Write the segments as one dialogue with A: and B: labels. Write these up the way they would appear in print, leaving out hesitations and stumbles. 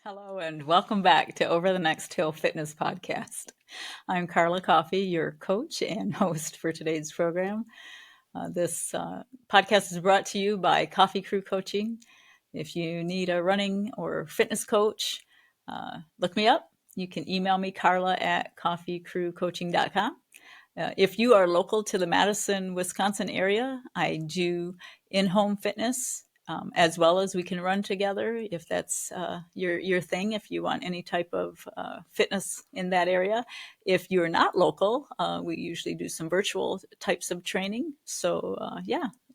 A: Hello, and welcome back to Over the Next Hill Fitness Podcast. I'm Carla Coffey, your coach and host for today's program. This podcast is brought to you by Coffee Crew Coaching. If you need a running or fitness coach, look me up. You can email me, Carla at coffeecrewcoaching.com. If you are local to the Madison, Wisconsin area, I do in-home fitness. As well as we can run together if that's your thing, if you want any type of fitness in that area. If you're not local, we usually do some virtual types of training. So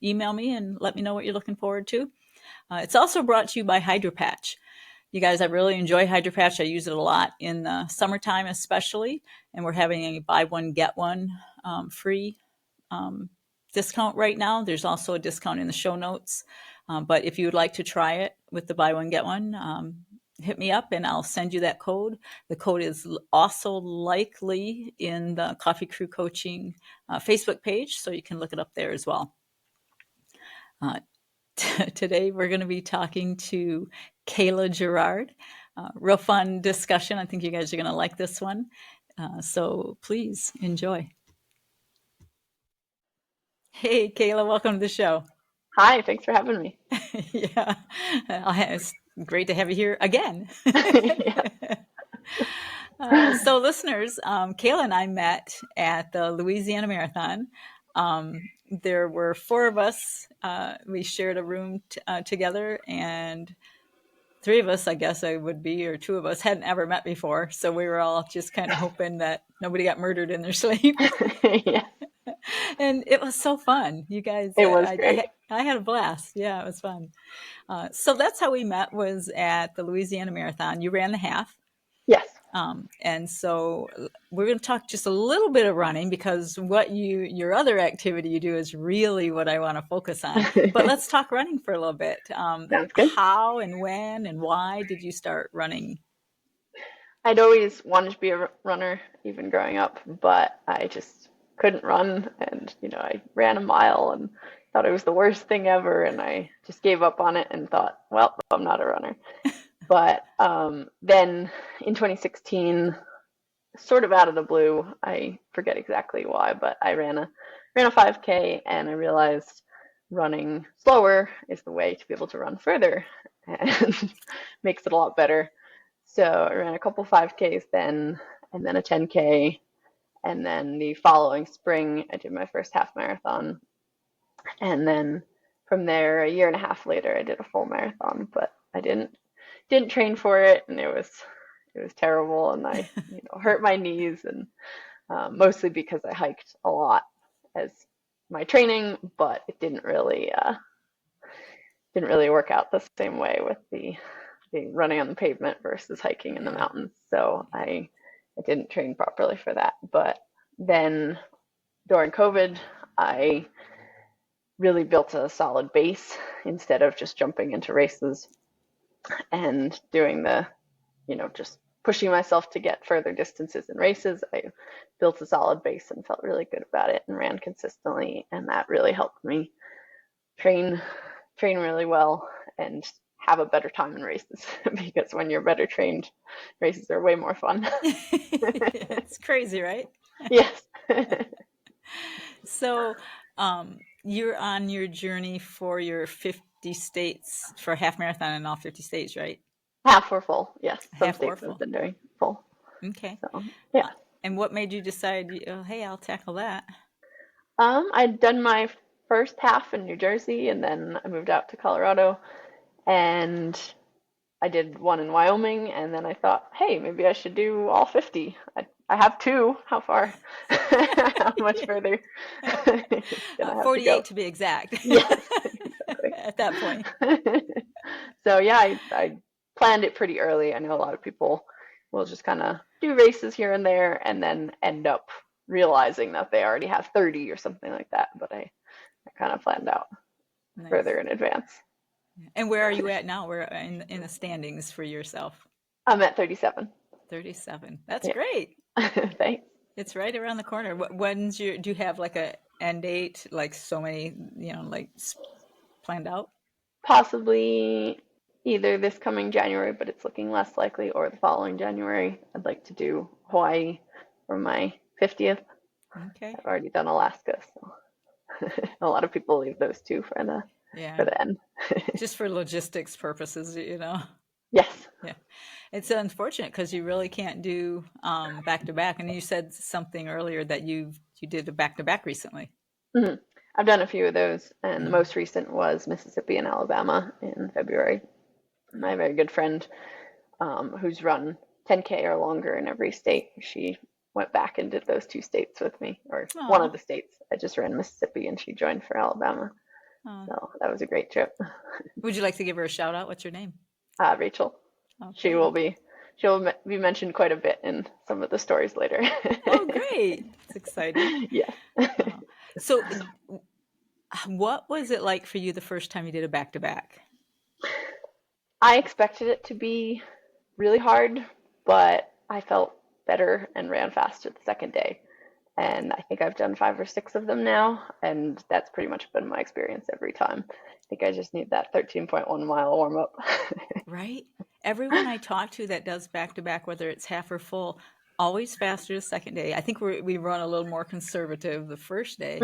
A: email me and let me know what you're looking forward to. It's also brought to you by Hydro Patch. You guys, I really enjoy Hydro Patch. I use it a lot in the summertime especially, and we're having a buy one, get one free discount right now. There's also a discount in the show notes. But if you would like to try it with the buy one, get one, hit me up and I'll send you that code. The code is also likely in the Coffee Crew Coaching Facebook page, so you can look it up there as well. Today, we're going to be talking to Kayla Girard. Real fun discussion. I think you guys are going to like this one. So please enjoy. Hey, Kayla, welcome to the show.
B: Hi, thanks for having me.
A: Yeah, it's great to have you here again. So listeners, Kayla and I met at the Louisiana Marathon. There were four of us. We shared a room together, and three of us, I guess I would be, or two of us hadn't ever met before. So we were all just kind of hoping that nobody got murdered in their sleep.
B: Yeah.
A: And it was so fun. You guys,
B: It was great.
A: I had a blast. Yeah, it was fun. So that's how we met, was at the Louisiana Marathon. You ran the half.
B: Yes.
A: And so we're going to talk just a little bit of running, because what your other activity you do is really what I want to focus on. But let's talk running for a little bit.
B: Sounds good.
A: How and when and why did you start running?
B: I'd always wanted to be a runner, even growing up, but I just couldn't run. And, I ran a mile and thought it was the worst thing ever. And I just gave up on it and thought, well, I'm not a runner. But then in 2016, sort of out of the blue, I forget exactly why, but I ran a 5K, and I realized running slower is the way to be able to run further and makes it a lot better. So I ran a couple 5Ks then, and then a 10K, and then the following spring I did my first half marathon, and then from there, a year and a half later, I did a full marathon, but I didn't train for it, and it was terrible, and I hurt my knees, and mostly because I hiked a lot as my training, but it didn't really work out the same way with the running on the pavement versus hiking in the mountains. So I didn't train properly for that. But then during COVID, I really built a solid base instead of just jumping into races and doing the, just pushing myself to get further distances in races. I built a solid base and felt really good about it and ran consistently, and that really helped me train really well and have a better time in races, because when you're better trained, races are way more fun.
A: It's crazy, right?
B: Yes.
A: So you're on your journey for your 50 states, for a half marathon in all 50 states, right?
B: Half or full, yes. Some
A: Half or
B: states
A: full.
B: have been doing full.
A: Okay.
B: So, yeah.
A: And what made you decide, hey, I'll tackle that?
B: I'd done my first half in New Jersey, and then I moved out to Colorado, and I did one in Wyoming, and then I thought, hey, maybe I should do all 50. I have two. How far? How much further?
A: 48 to be exact.
B: Yes, exactly.
A: At that point.
B: So yeah, I planned it pretty early. I know a lot of people will just kind of do races here and there and then end up realizing that they already have 30 or something like that. But I kind of planned out further in advance.
A: And where are you at now? We're in the standings for yourself.
B: I'm at 37.
A: 37. That's great.
B: Thanks.
A: It's right around the corner. When's do you have like a end date, like so many, like planned out?
B: Possibly either this coming January, but it's looking less likely, or the following January. I'd like to do Hawaii for my 50th.
A: Okay.
B: I've already done Alaska, so a lot of people leave those two for
A: Yeah.
B: the end.
A: Just for logistics purposes, you know.
B: Yes.
A: Yeah. It's unfortunate because you really can't do back to back. And you said something earlier that you did a back to back recently.
B: hmm I've done a few of those, and the
A: Mm.
B: most recent was Mississippi and Alabama in February. My very good friend, who's run 10K or longer in every state, she went back and did those two states with me, or one of
A: Oh,
B: the states. I just ran Mississippi, and she joined for Alabama.
A: oh.
B: So that was a great trip.
A: Would you like to give her a shout out? What's your name?
B: Rachel, she
A: Okay.
B: will be she'll be mentioned quite a bit in some of the stories later.
A: Oh, great. It's exciting.
B: Yes.
A: Oh. So, what was it like for you the first time you did a back to back?
B: I expected it to be really hard, but I felt better and ran faster the second day. And I think I've done 5 or 6 of them now, and that's pretty much been my experience every time. I think I just need that 13.1 mile warm up.
A: Right? Everyone I talk to that does back to back, whether it's half or full, always faster the second day. I think we run a little more conservative the first day,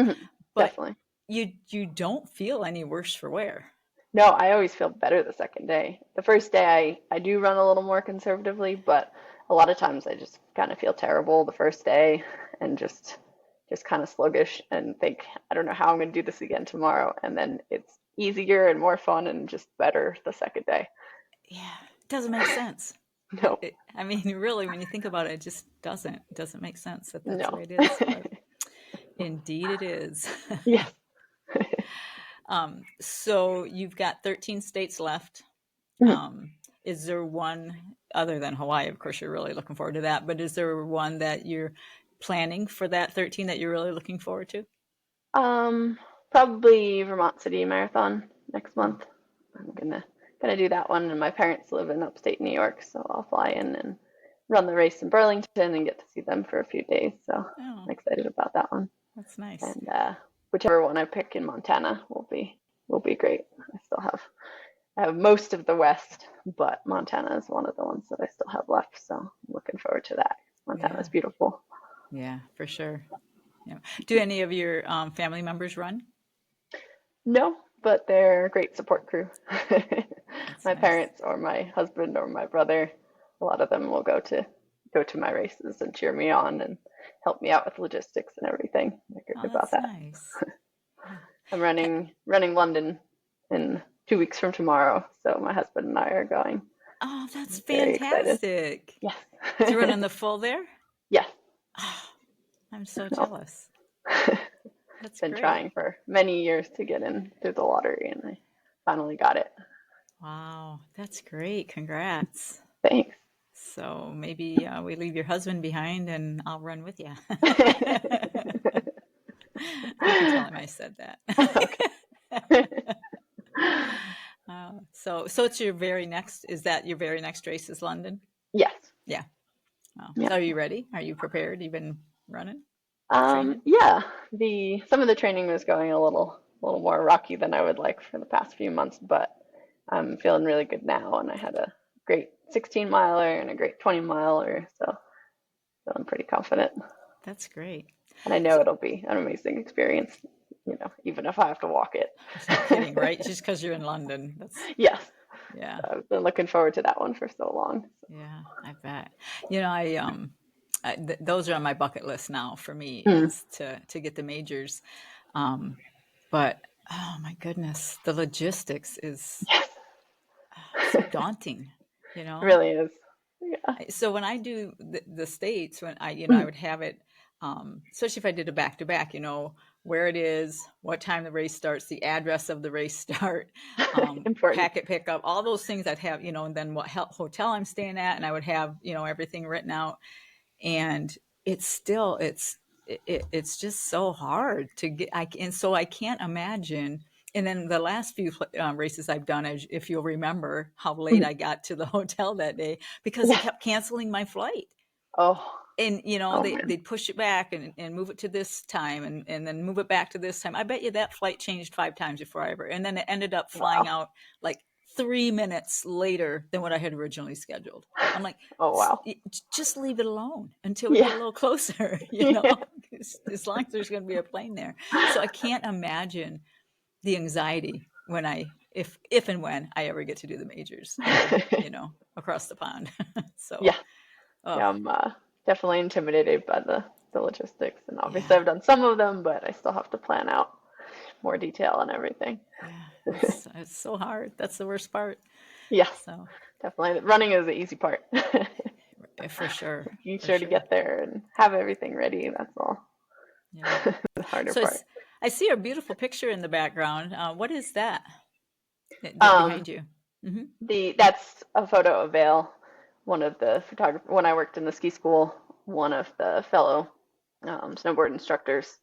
A: but
B: Definitely.
A: you don't feel any worse for wear.
B: No, I always feel better the second day. The first day I do run a little more conservatively, but a lot of times I just kind of feel terrible the first day and just kind of sluggish and think, I don't know how I'm going to do this again tomorrow. And then it's easier and more fun and just better the second day.
A: Yeah, it doesn't make sense.
B: No,
A: I mean, really, when you think about it, it just doesn't make sense that that's the
B: no.
A: way it is. But indeed, it is.
B: Yes.
A: So you've got 13 states left.
B: Mhm.
A: Is there one other than Hawaii? Of course, you're really looking forward to that. But is there one that you're planning for that 13 that you're really looking forward to?
B: Um, Probably Vermont City Marathon next
A: Oh,
B: month. I'm gonna do that one, and my parents live in upstate New York, so I'll fly in and run the race in Burlington and get to see them for a few days. So
A: oh,
B: I'm excited about that one.
A: that's nice.
B: And whichever one I pick in Montana will be great. I have most of the West, but Montana is one of the ones that I still have left. So I'm looking forward to that. Montana
A: Yeah,
B: is beautiful.
A: yeah, for sure. Yeah. Do any of your family members run?
B: No, but they're a great support crew.
A: That's
B: My
A: nice.
B: parents or my husband or my brother, a lot of them will go to my races and cheer me on and help me out with logistics and everything. They're
A: Oh,
B: good about
A: that's
B: that.
A: nice.
B: I'm running London in 2 weeks from tomorrow, so my husband and I are going.
A: Oh, that's
B: Very excited.
A: fantastic.
B: Yes.
A: So you're running the full there?
B: Yes.
A: Oh, I'm so
B: No.
A: jealous. That's
B: Been
A: great.
B: trying for many years to get in through the lottery, and I finally got it.
A: Wow, that's great. Congrats.
B: Thanks.
A: So maybe we leave your husband behind and I'll run with you. You can tell him I said
B: Okay.
A: that. So it's your very next, is that your very next race is London?
B: Yes.
A: Yeah. Oh.
B: Yeah.
A: So are you ready? Are you prepared? You've been running, training?
B: Yeah. The Some of the training was going a little more rocky than I would like for the past few months, but I'm feeling really good now, and I had a great 16 miler and a great 20 miler, so feeling pretty confident.
A: That's great.
B: And I know
A: So,
B: it'll be an amazing experience, even if I have to walk it.
A: no kidding, right? Just because you're in London.
B: Yes.
A: Yeah,
B: I've been looking forward to that one for so long.
A: yeah, I bet. You know, those are on my bucket list now for me
B: Mm.
A: is to get the majors. Um, but oh my goodness, the logistics is
B: Yes,
A: so daunting, you
B: it
A: know?
B: really is. Yeah.
A: So when I do the states, when I
B: Mm.
A: would have it, especially if I did a back to back, where it is, what time the race starts, the address of the race start,
B: Important.
A: packet pickup, all those things I'd have, and then what hotel I'm staying at, and I would have, everything written out. And it's still, it's just so hard to get. And so I can't imagine. And then the last few races I've done, if you'll remember how late
B: Mm.
A: I got to the hotel that day because they
B: Yeah.
A: kept canceling my flight.
B: Oh,
A: And
B: oh man.
A: they'd push it back and move it to this time and then move it back to this time. I bet you that flight changed 5 times before I ever. And then it ended up flying
B: Wow.
A: out like 3 minutes later than what I had originally scheduled. I'm like,
B: Oh, wow.
A: just leave it alone until we get a
B: Yeah.
A: little closer,
B: Yeah.
A: as long as there's going to be a plane there. So I can't imagine the anxiety when if and when I ever get to do the majors, across the pond. So,
B: Yeah.
A: oh,
B: Yeah, I'm definitely intimidated by the logistics. And obviously,
A: yeah,
B: I've done some of them, but I still have to plan out more detail and everything.
A: yeah, it's so hard. That's the worst part.
B: Yes,
A: So,
B: definitely. Running is the easy part.
A: for sure,
B: Making
A: for
B: sure to
A: sure.
B: get there and have everything ready. That's all
A: Yeah.
B: the harder
A: So
B: part.
A: I see a beautiful picture in the background. What is that
B: Um,
A: behind you? Hmm.
B: that's a photo of Vale, one of the photographer. When I worked in the ski school, one of the fellow snowboard instructors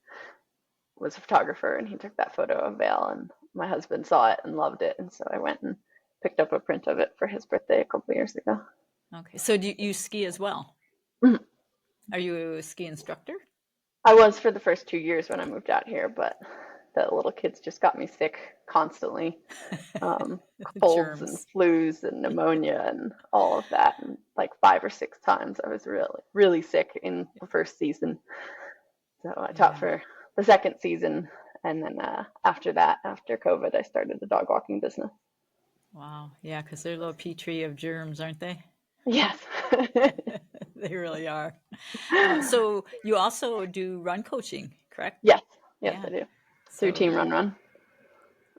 B: was a photographer, and he took that photo of Vale, and my husband saw it and loved it, and so I went and picked up a print of it for his birthday a couple years ago.
A: Okay. So do you ski as well?
B: Mhm.
A: Are you a ski instructor?
B: I was for the first 2 years when I moved out here, but the little kids just got me sick constantly. Um, Colds and
A: Germs.
B: flus and pneumonia and all of that. And like 5 or 6 times I was really, really sick in the first season. So I taught
A: Yeah.
B: for the second season. And then after that, after COVID, I started a dog walking business.
A: Wow. Yeah, because they're a little petri of germs, aren't they?
B: Yes.
A: They really are. So you also do run coaching, correct?
B: Yes. Yes, I
A: Yeah.
B: do. Through
A: So
B: Team Run Run.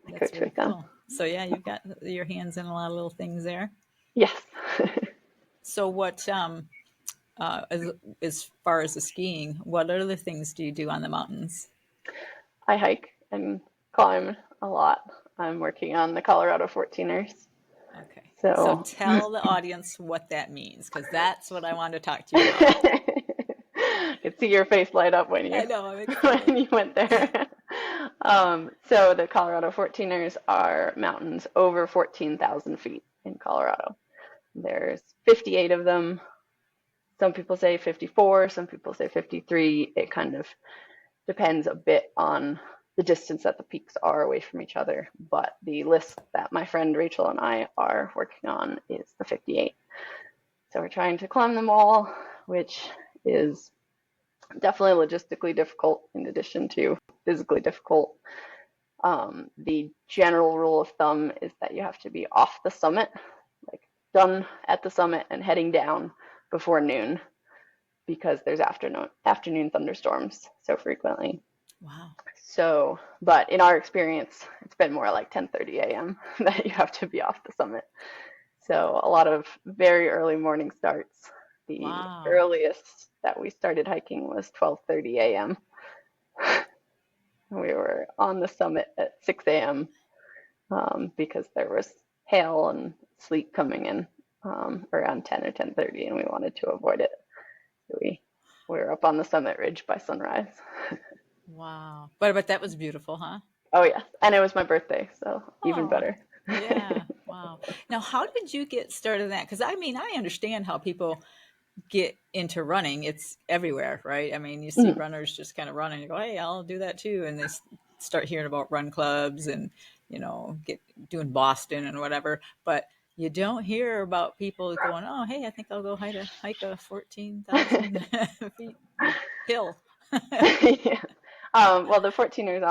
B: I
A: that's
B: coach
A: very
B: with them.
A: cool. So yeah, you've got your hands in a lot of little things there.
B: Yes.
A: So what as far as the skiing, what other things do you do on the mountains?
B: I hike and climb a lot. I'm working on the Colorado 14ers.
A: Okay. So
B: So
A: tell the audience what that means, because that's what I want to talk to you about.
B: I could see your face light up when
A: I
B: you
A: know, I'm
B: when
A: excited.
B: you went there. So the Colorado 14ers are mountains over 14,000 feet in Colorado. There's 58 of them. Some people say 54, some people say 53. It kind of depends a bit on the distance that the peaks are away from each other. But the list that my friend Rachel and I are working on is the 58. So we're trying to climb them all, which is definitely logistically difficult in addition to physically difficult. The general rule of thumb is that you have to be off the summit, like done at the summit and heading down before noon because there's afternoon thunderstorms so frequently.
A: Wow.
B: So, but in our experience, it's been more like 10:30 a.m. that you have to be off the summit. So a lot of very early morning starts. The
A: Wow.
B: earliest that we started hiking was 12:30 a.m. We were on the summit at 6 a.m. Because there was hail and sleet coming in around 10 or 10:30, and we wanted to avoid it. So we were up on the summit ridge by sunrise.
A: Wow. But that was beautiful, huh?
B: Oh yes, and it was my birthday, so even
A: Oh,
B: better.
A: yeah. Wow. Now, how did you get started in that? Because I mean, I understand how people get into running. It's everywhere, right? I mean, you see
B: Mhm.
A: runners just kind of running. You go, hey, I'll do that too. And they start hearing about run clubs and, get doing Boston and whatever. But you don't hear about people going, oh, hey, I think I'll go hike a 14,000 feet hill.
B: Yeah. Well, the 14ers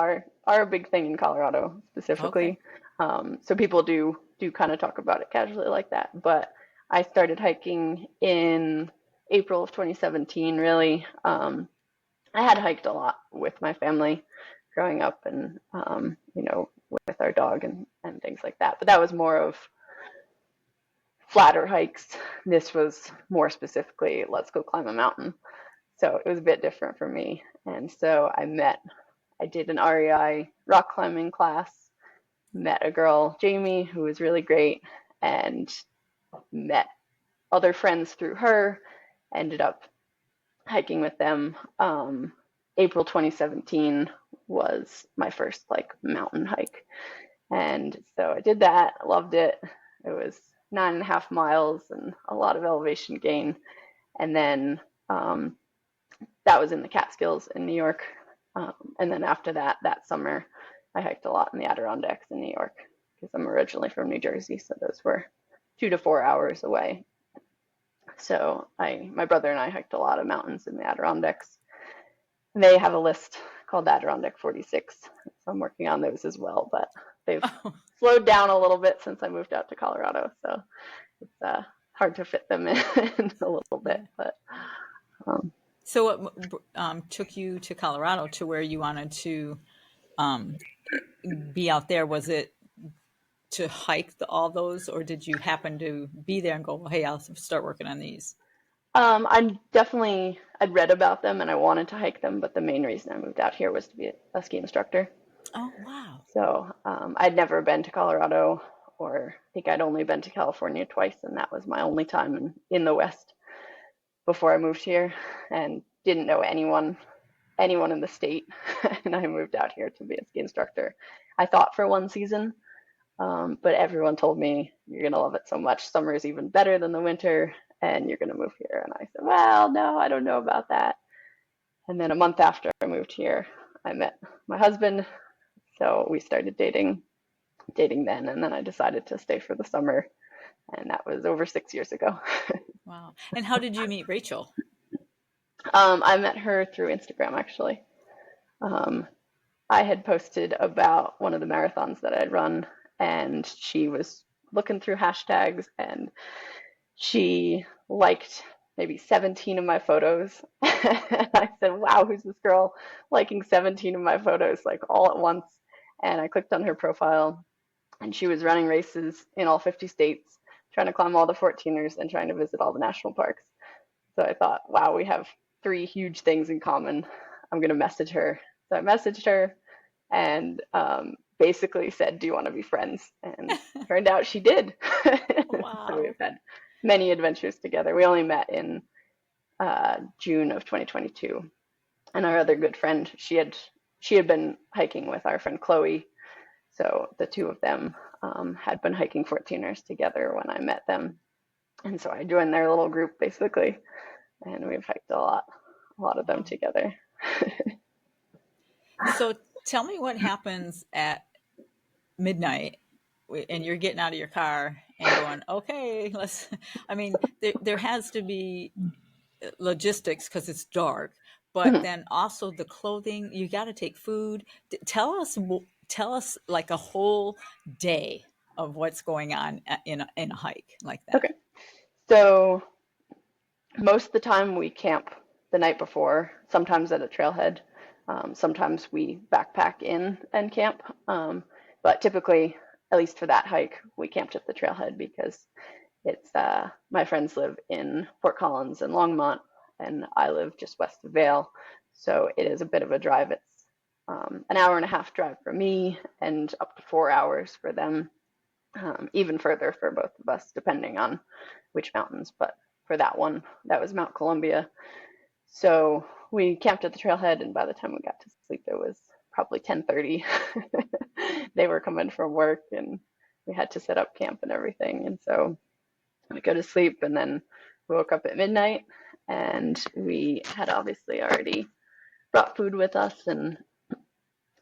B: are a big thing in Colorado
A: Okay.
B: specifically. So people do kind of talk about it casually like that. But I started hiking in April of 2017, really. I had hiked a lot with my family growing up and with our dog and things like that. But that was more of flatter hikes. This was more specifically, let's go climb a mountain. So it was a bit different for me. And so I did an REI rock climbing class, met a girl, Jamie, who was really great, and met other friends through her, ended up hiking with them. April 2017 was my first like mountain hike. And so I did that, loved it. It was 9.5 miles and a lot of elevation gain. And then that was in the Catskills in New York. And then after that, that summer, I hiked a lot in the Adirondacks in New York. because I'm originally from New Jersey, so those were 2 to 4 hours away. So my brother and I hiked a lot of mountains in the Adirondacks. They have a list called Adirondack 46, so I'm working on those as well, but they've
A: Oh,
B: slowed down a little bit since I moved out to Colorado, so it's hard to fit them in a little bit,
A: yeah.
B: but um,
A: So what took you to Colorado to where you wanted to um, be out there? Was it to hike all those, or did you happen to be there and go, well, hey, I'll start working on these?
B: I'd read about them and I wanted to hike them, but the main reason I moved out here was to be a ski instructor.
A: Oh, wow.
B: So I'd never been to Colorado, or I think I'd only been to California twice, and that was my only time in the West before I moved here, and didn't know anyone in the state. And I moved out here to be a ski instructor. I thought for one season, but everyone told me you're gonna love it so much. Summer is even better than the winter, and you're gonna move here. And I said, well, no, I don't know about that. And then a month after I moved here, I met my husband. So we started dating then, and then I decided to stay for the summer, and that was over 6 years ago.
A: Wow. And how did you meet Rachel?
B: I met her through Instagram actually. Um, I had posted about one of the marathons that I'd run, and she was looking through hashtags, and she liked maybe 17 of my photos. And I said, wow, who's this girl liking 17 of my photos like all at once? And I clicked on her profile, and she was running races in all 50 states, trying to climb all the 14ers and trying to visit all the national parks. So I thought, wow, we have three huge things in common. I'm going to message her. So I messaged her and basically said, do you want to be friends? And turned out she did. So
A: Wow.
B: we've had many adventures together. We only met in June of 2022. And our other good friend, she had been hiking with our friend Chloe. So the two of them had been hiking 14ers together when I met them. And so I joined their little group basically, and we've hiked a lot of them
A: Wow.
B: together.
A: So tell me what happens at midnight and you're getting out of your car and going, okay, let's, I mean, there has to be logistics because it's dark, but then also the clothing, you got to take food. Tell us like a whole day of what's going on in a hike like that.
B: Okay, so most of the time we camp the night before, sometimes at a trailhead. Sometimes we backpack in and camp. But typically, at least for that hike, we camped at the trailhead because it's my friends live in Fort Collins and Longmont, and I live just west of Vail. So it is a bit of a drive. It's an hour and a half drive for me and up to 4 hours for them, even further for both of us, depending on which mountains. But for that one, that was Mount Columbia. So we camped at the trailhead, and by the time we got to sleep, it was probably 10:30. They were coming from work, and we had to set up camp and everything. And so we go to sleep, and then we woke up at midnight, and we had obviously already brought food with us and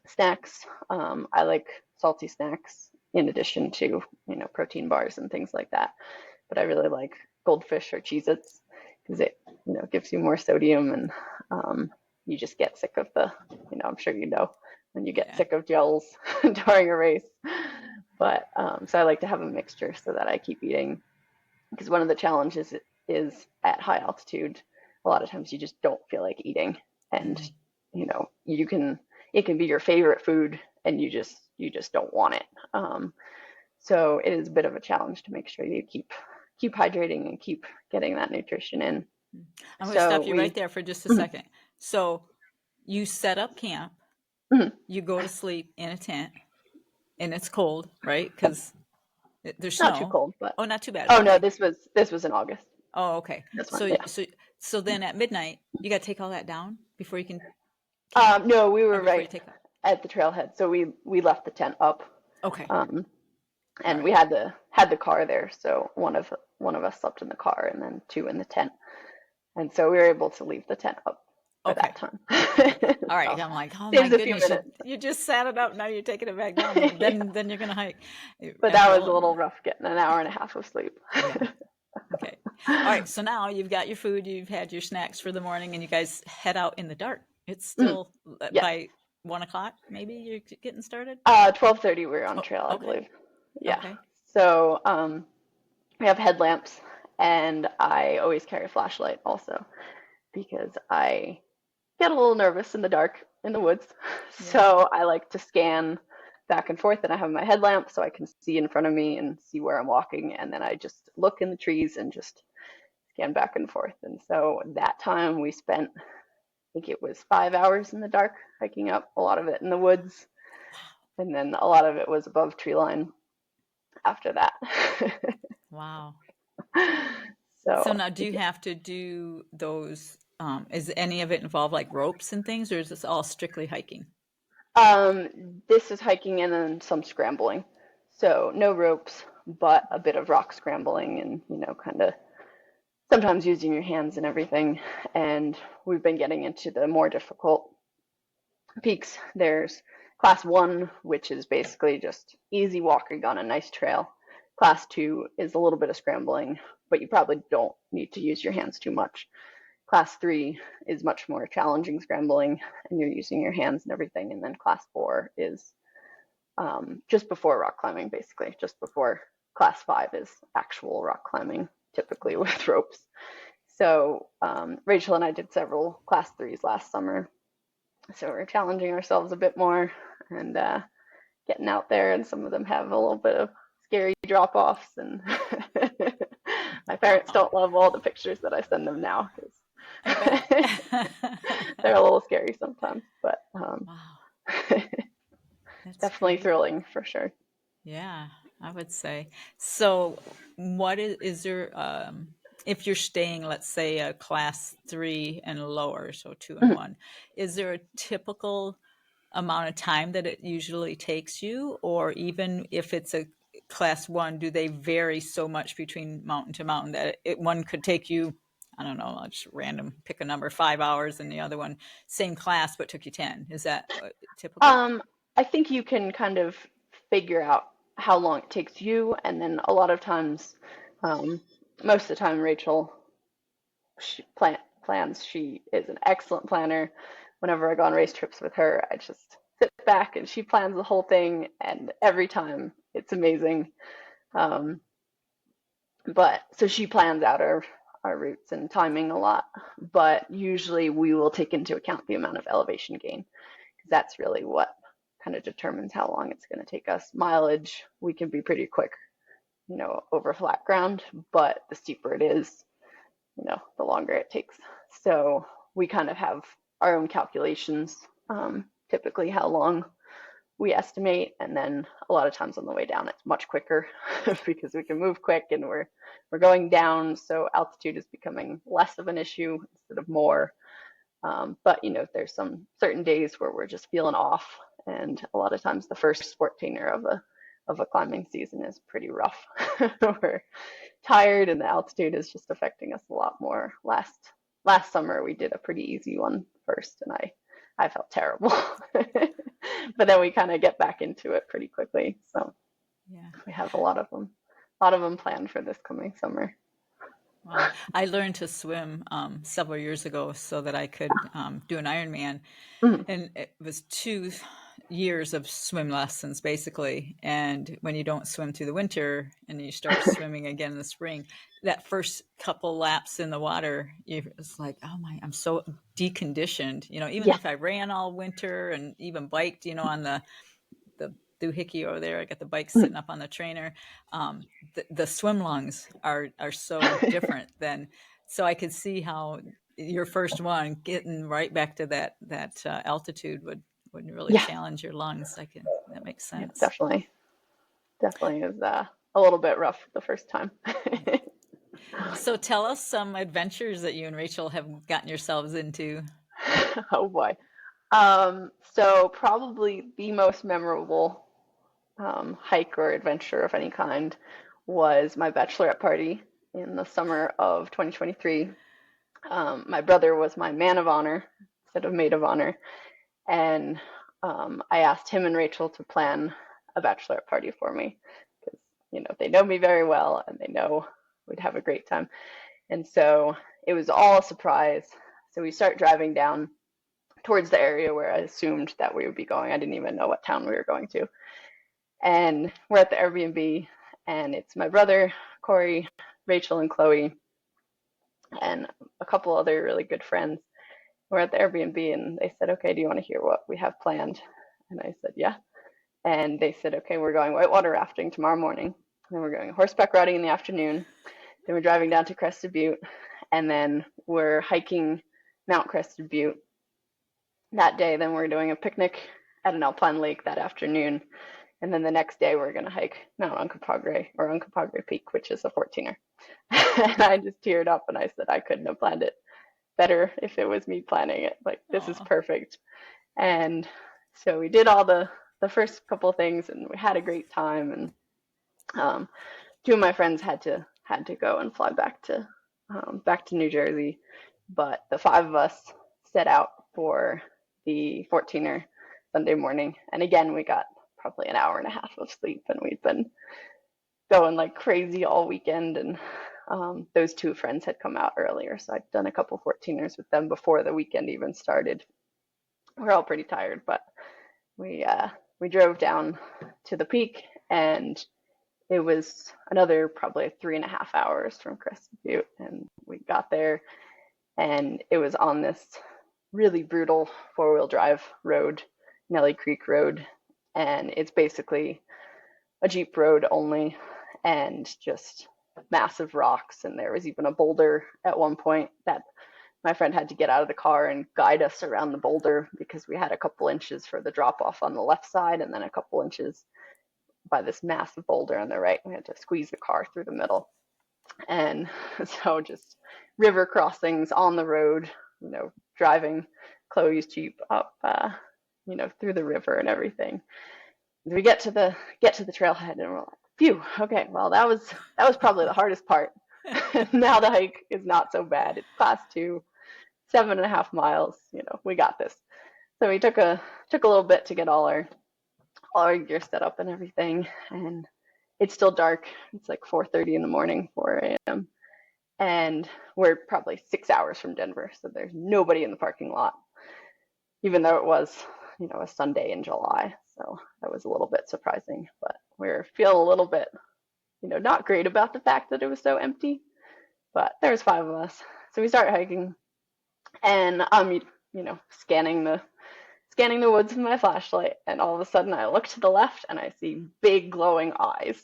B: snacks. I like salty snacks in addition to, protein bars and things like that. But I really like goldfish or Cheez-Its because it, gives you more sodium, and you just get sick of I'm sure when you get
A: Yeah.
B: sick of gels during a race. But so I like to have a mixture so that I keep eating, because one of the challenges is at high altitude, a lot of times you just don't feel like eating, and
A: Mm.
B: it can be your favorite food, and you just don't want it. So it is a bit of a challenge to make sure you keep hydrating and keep getting that nutrition in.
A: I'm going to
B: So
A: stop you right
B: we
A: there for just a second. So you set up camp, you go to sleep in a tent, and it's cold, right? Because there's
B: not too
A: snow.
B: cold, but
A: Oh, not too bad.
B: oh no,
A: Okay.
B: this was in August.
A: Oh, okay.
B: This one,
A: So
B: yeah.
A: so then at midnight, you got to take all that down before you can camp,
B: No, we
A: or
B: were
A: before you
B: right
A: take up.
B: at the trailhead, so we left the tent up,
A: Okay.
B: um,
A: All
B: and we
A: right.
B: had the car there. So one of us slept in the car, and then two in the tent, and so we were able to leave the tent up for
A: Okay.
B: that time.
A: Okay. All right.
B: So
A: I'm like, oh my
B: saves a few
A: goodness,
B: minutes.
A: you just sat it up. Now you're taking it back down.
B: Yeah.
A: Then you're gonna hike
B: But that
A: after
B: was a
A: all.
B: little rough getting an hour and a half of sleep.
A: Yeah. Okay. All right. So now you've got your food, you've had your snacks for the morning, and you guys head out in the dark. It's
B: Mm,
A: still
B: yes.
A: by 1 o'clock. Maybe you're getting started.
B: 12:30 we were on
A: Oh,
B: trail, I
A: okay.
B: believe. Yeah.
A: Okay.
B: So we have headlamps, and I always carry a flashlight also because I get a little nervous in the dark in the woods.
A: Yeah.
B: So I like to scan back and forth, and I have my headlamp so I can see in front of me and see where I'm walking. And then I just look in the trees and just scan back and forth. And so that time we spent, I think it was 5 hours in the dark hiking up, a lot of it in the woods, and then a lot of it was above tree line after that.
A: Wow. So
B: So
A: now, do you have to do those? Is any of it involved like ropes and things, or is this all strictly hiking?
B: this is hiking and then some scrambling. So no ropes, but a bit of rock scrambling and, kind of sometimes using your hands and everything. And we've been getting into the more difficult peaks. There's class one, which is basically just easy walking on a nice trail. Class two is a little bit of scrambling, but you probably don't need to use your hands too much. Class three is much more challenging scrambling, and you're using your hands and everything. And then class four is just before rock climbing, basically, just before class five is actual rock climbing, typically with ropes. So Rachel and I did several class threes last summer. So we're challenging ourselves a bit more and getting out there. And some of them have a little bit of scary drop offs. And my parents
A: Wow.
B: don't love all the pictures that I send them now
A: I bet.
B: because they're a little scary sometimes. But
A: Wow. That's
B: definitely
A: crazy.
B: thrilling for sure.
A: Yeah, I would say. So, what is there, if you're staying, let's say, a class three and lower, so two and
B: Mhm.
A: one, is there a typical amount of time that it usually takes you? Or even if it's a class one, do they vary so much between mountain to mountain that one could take you, I don't know, I'll just random pick a number, 5 hours, and the other one, same class, but took you 10? Is that typical?
B: Um, I think you can kind of figure out how long it takes you, and then a lot of times, um, most of the time, Rachel plans. She is an excellent planner. Whenever I go on race trips with her, I just sit back and she plans the whole thing, and every time it's amazing. Um, but so she plans out our routes and timing a lot, but usually we will take into account the amount of elevation gain because that's really what kind of determines how long it's going to take us. Mileage, we can be pretty quick, over flat ground, but the steeper it is, the longer it takes. So we kind of have our own calculations, typically how long we estimate, and then a lot of times on the way down it's much quicker because we can move quick and we're going down, so altitude is becoming less of an issue instead of more. But there's some certain days where we're just feeling off, and a lot of times the first 14er of a climbing season is pretty rough. We're tired, and the altitude is just affecting us a lot more. Last summer we did a pretty easy one first, and I felt terrible, but then we kind of get back into it pretty quickly. So
A: Yeah.
B: we have a lot of them planned for this coming summer.
A: Wow. I learned to swim several years ago so that I could do an Ironman.
B: Mhm.
A: And it was 2 years of swim lessons, basically. And when you don't swim through the winter and you start swimming again in the spring, that first couple laps in the water, it's like, oh my, I'm so deconditioned. Even
B: Yeah.
A: if I ran all winter and even biked, on the doohickey over there. I got the bike
B: Mhm.
A: sitting up on the trainer. The swim lungs are so different than. So I could see how your first one getting right back to that altitude would really
B: Yeah.
A: challenge your lungs. That makes
B: Yeah,
A: sense.
B: definitely is a little bit rough the first time.
A: Yeah. So tell us some adventures that you and Rachel have gotten yourselves into.
B: Oh boy. So probably the most memorable hike or adventure of any kind was my bachelorette party in the summer of 2023. My brother was my man of honor, instead of maid of honor. And I asked him and Rachel to plan a bachelorette party for me because, they know me very well and they know we'd have a great time. And so it was all a surprise. So we start driving down towards the area where I assumed that we would be going. I didn't even know what town we were going to. And we're at the Airbnb, and it's my brother, Corey, Rachel, and Chloe, and a couple other really good friends. We're at the Airbnb, and they said, okay, do you want to hear what we have planned? And I said, yeah. And they said, okay, we're going whitewater rafting tomorrow morning. Then we're going horseback riding in the afternoon. Then we're driving down to Crested Butte. And then we're hiking Mount Crested Butte that day. Then we're doing a picnic at an alpine lake that afternoon. And then the next day we're going to hike Mount Uncompahgre, or Uncompahgre Peak, which is a 14er. And I just teared up and I said I couldn't have planned it better if it was me planning it. Like, this is perfect. And so we did all the first couple things, and we had a great time. And two of my friends had to go and fly back to New Jersey, but the five of us set out for the 14er Sunday morning. And again, we got probably an hour and a half of sleep, and we'd been going like crazy all weekend. And those two friends had come out earlier, so I'd done a couple 14ers with them before the weekend even started. We're all pretty tired, but we drove down to the peak, and it was another probably 3.5 hours from Crested Butte, and we got there, and it was on this really brutal four-wheel drive road, Nelly Creek Road, and it's basically a Jeep road only, and just massive rocks. And there was even a boulder at one point that my friend had to get out of the car and guide us around the boulder, because we had a couple inches for the drop off on the left side and then a couple inches by this massive boulder on the right. We had to squeeze the car through the middle. And so just river crossings on the road, driving Chloe's Jeep up, through the river and everything. We get to the trailhead, and we're like, phew, okay, well, that was probably the hardest part. Now the hike is not so bad. It's class 2, 7.5 miles. We got this. So we took a little bit to get all our gear set up and everything, and it's still dark. It's like 4:30 in the morning, 4 a.m. And we're probably 6 hours from Denver, so there's nobody in the parking lot, even though it was, a Sunday in July. So that was a little bit surprising, but we're feeling a little bit, not great about the fact that it was so empty, but there was 5 of us. So we start hiking, and I'm, scanning the woods with my flashlight, and all of a sudden I look to the left and I see big glowing eyes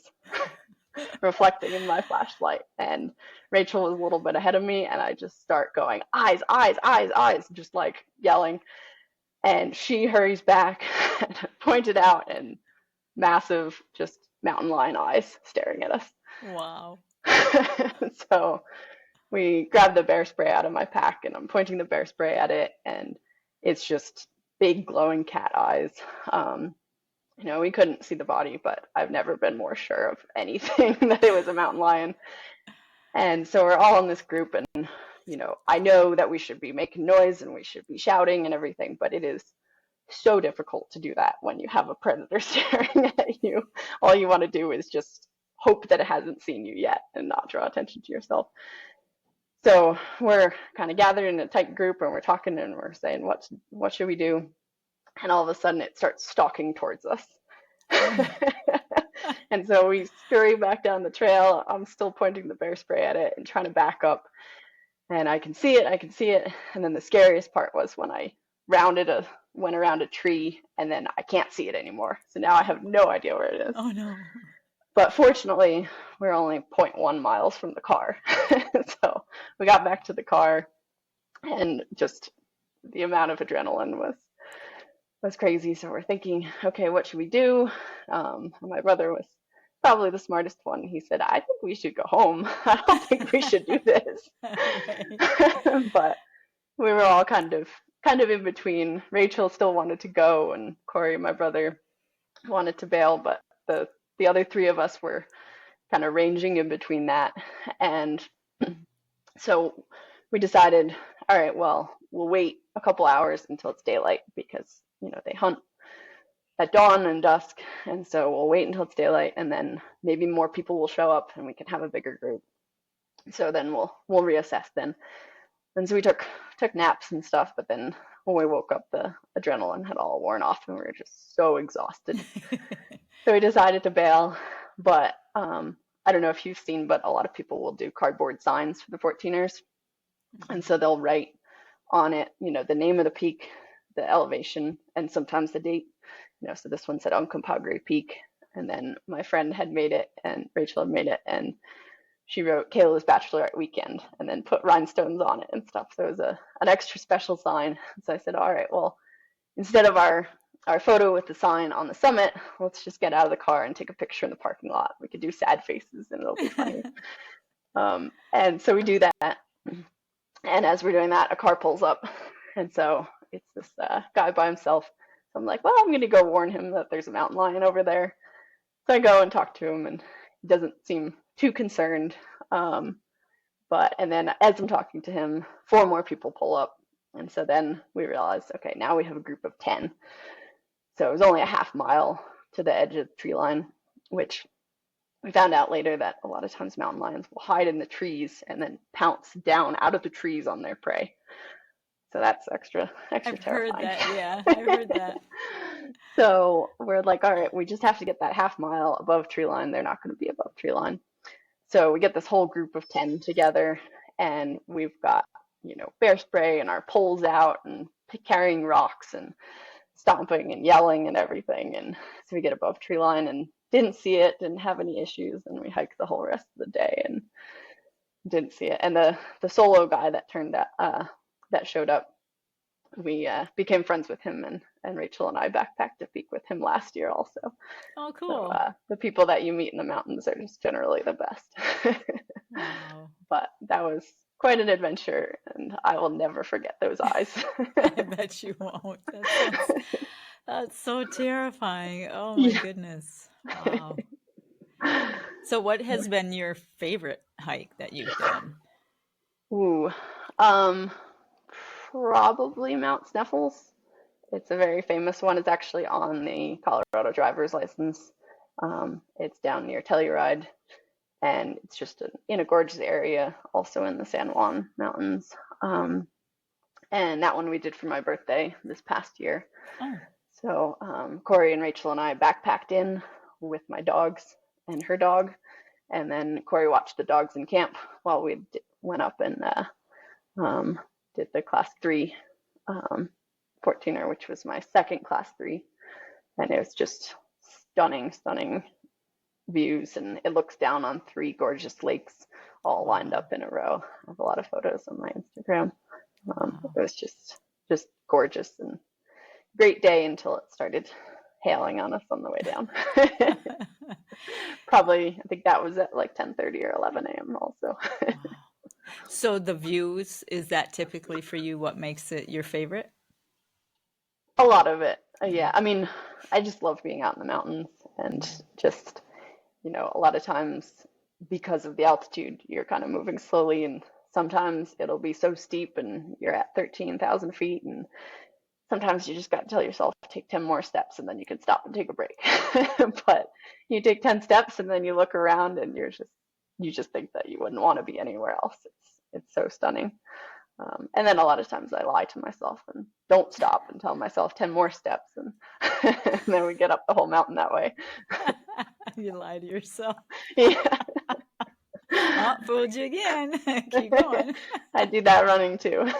B: reflecting in my flashlight. And Rachel was a little bit ahead of me, and I just start going, eyes, eyes, eyes, eyes, just like yelling. And she hurries back and pointed out, and massive, just mountain lion eyes staring at us.
A: Wow.
B: So we grabbed the bear spray out of my pack, and I'm pointing the bear spray at it, and it's just big glowing cat eyes. We couldn't see the body, but I've never been more sure of anything that it was a mountain lion. And so we're all in this group, and I know that we should be making noise and we should be shouting and everything, but it is so difficult to do that when you have a predator staring at you. All you want to do is just hope that it hasn't seen you yet and not draw attention to yourself. So we're kind of gathered in a tight group, and we're talking, and we're saying, what should we do? And all of a sudden it starts stalking towards us. And so we scurry back down the trail. I'm still pointing the bear spray at it and trying to back up. And I can see it. And then the scariest part was when I went around a tree, and then I can't see it anymore. So now I have no idea where it is.
A: Oh no.
B: But fortunately, we're only 0.1 miles from the car. So we got back to the car, and just the amount of adrenaline was crazy. So we're thinking, okay, what should we do? My brother was probably the smartest one. He said, I think we should go home. I don't think we should do this. But we were all kind of in between. Rachel still wanted to go, and Corey, my brother, wanted to bail, but the other 3 of us were kind of ranging in between that. And so we decided all right, well, we'll wait a couple hours until it's daylight because, they hunt at dawn and dusk. And so we'll wait until it's daylight and then maybe more people will show up and we can have a bigger group. So then we'll reassess then. And so we took naps and stuff, but then when we woke up, the adrenaline had all worn off and we were just so exhausted. So we decided to bail. But I don't know if you've seen, but a lot of people will do cardboard signs for the 14ers. And so they'll write on it, the name of the peak, the elevation, and sometimes the date. So this one said Uncompahgre Peak. And then my friend had made it, and Rachel had made it, and she wrote Kayla's bachelorette weekend and then put rhinestones on it and stuff. So it was an extra special sign. So I said, all right, well, instead of our photo with the sign on the summit, let's just get out of the car and take a picture in the parking lot. We could do sad faces and it'll be funny. And so we do that. And as we're doing that, a car pulls up. And so it's this guy by himself. So I'm like, well, I'm going to go warn him that there's a mountain lion over there. So I go and talk to him, and he doesn't seem too concerned. And then as I'm talking to him, 4 more people pull up. And so then we realized, okay, now we have a group of 10. So it was only a half mile to the edge of the tree line, which we found out later that a lot of times mountain lions will hide in the trees and then pounce down out of the trees on their prey. So that's extra
A: I've
B: terrifying.
A: Heard that, yeah, I've heard that.
B: So we're like, all right, we just have to get that half mile above tree line. They're not going to be above tree line. So we get this whole group of 10 together, and we've got, bear spray and our poles out and carrying rocks and stomping and yelling and everything. And so we get above tree line and didn't see it, didn't have any issues, and we hiked the whole rest of the day and didn't see it. And the solo guy that showed up, we became friends with him, and Rachel and I backpacked a peak with him last year also.
A: Oh, cool.
B: So the people that you meet in the mountains are just generally the best.
A: Wow.
B: But that was quite an adventure, and I will never forget those eyes.
A: I bet you won't. That's so terrifying. Oh my goodness. Wow. So what has been your favorite hike that you've done?
B: Ooh, probably Mount Sneffels. It's a very famous one. It's actually on the Colorado driver's license. It's down near Telluride, and it's just in a gorgeous area, also in the San Juan Mountains. And that one we did for my birthday this past year.
A: Oh.
B: So Corey and Rachel and I backpacked in with my dogs and her dog, and then Corey watched the dogs in camp while we went up and did the class 3 14er, which was my second class 3, and it was just stunning views, and it looks down on 3 gorgeous lakes all lined up in a row. I have a lot of photos on my Instagram. It was just gorgeous and great day until it started hailing on us on the way down. Probably, I think that was at like 10:30 or 11 a.m. also.
A: Wow. So the views, is that typically for you what makes it your favorite?
B: A lot of it. Yeah. I mean, I just love being out in the mountains, and just, a lot of times because of the altitude, you're kind of moving slowly, and sometimes it'll be so steep and you're at 13,000 feet, and sometimes you just got to tell yourself, take 10 more steps and then you can stop and take a break. But you take 10 steps and then you look around and you just think that you wouldn't want to be anywhere else. It's so stunning. And then a lot of times I lie to myself and don't stop and tell myself 10 more steps, and, and then we get up the whole mountain that way.
A: You lie to yourself.
B: Yeah.
A: Oh, fooled you again. Keep going.
B: I do that running too.